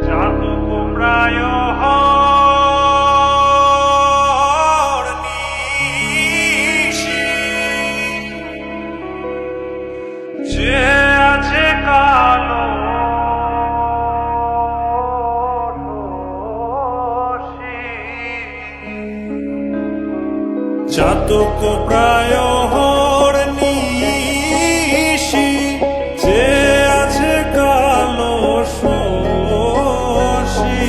চাতক প্রায় যে আছে কালো চাতক প্রায় নিশি যে আছে কালো শশী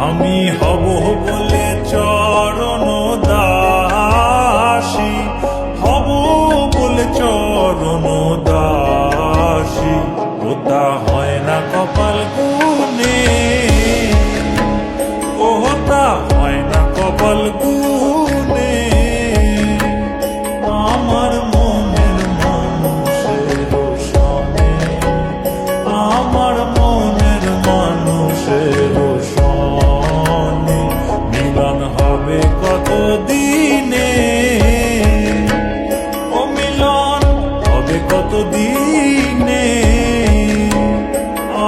আমি হব বলে চরণ দাসী হব বলে চরণ দাসী ওটা হয় না কপাল গুনে ওটা হয় না কপাল গুনে আমার মনের মানুষের সনে আমার মনের মানুষের সনে মিলন হবে কত দিনে ও মিলন হবে কত দিনে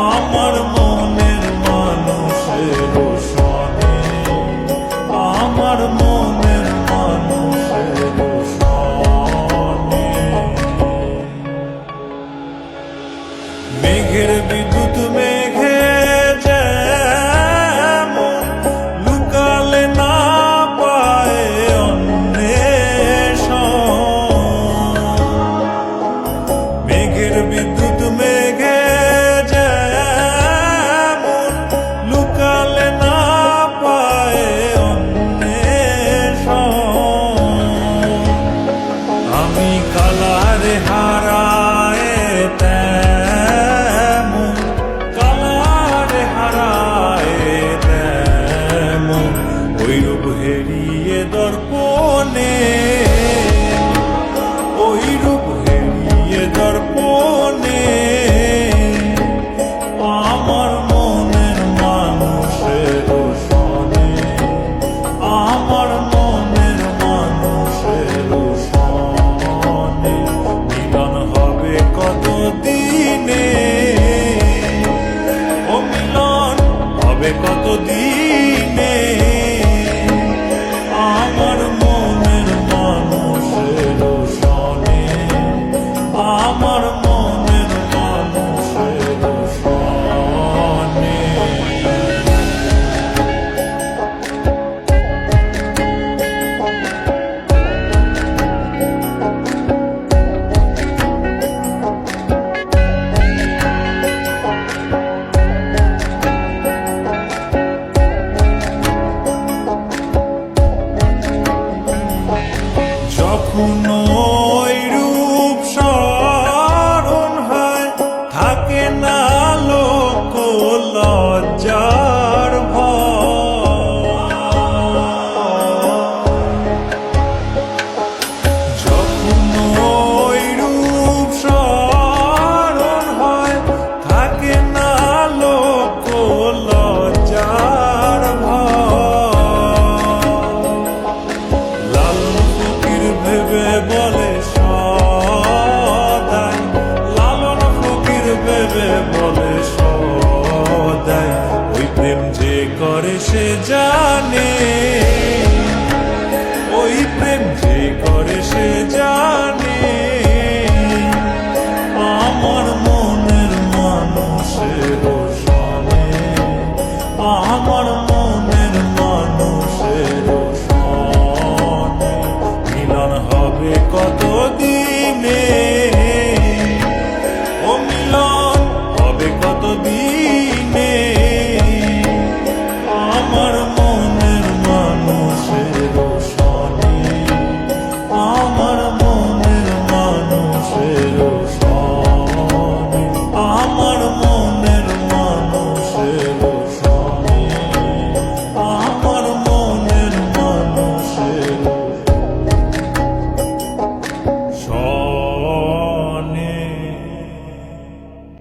আমার মনের মানুষের সনে আমার মনের মানুষের সনে মেঘের বিদ্যুৎ মেঘে যেমন লুকালে না পায় অন্বেষণ মেঘের বিদ্যুৎ মেঘে যেমন লুকালে না পায় অন্বেষণ আমি কালারে হারায় তেমন কালারে হারায় তেমন ওই রূপ হেরিয়ে দর্পণে ওই রূপ হেরিয়ে দর্পণে আমার মনের মানুষের সনে আমার মনের মানুষের সনে মিলন হবে কত দিনে ও মিলন হবে কত দিনে আমার মনের মানুষের সনে আমার মনের মানুষের সনে যখন ওই রূপ স্মরণ হয় থাকে না লোক লজ্জা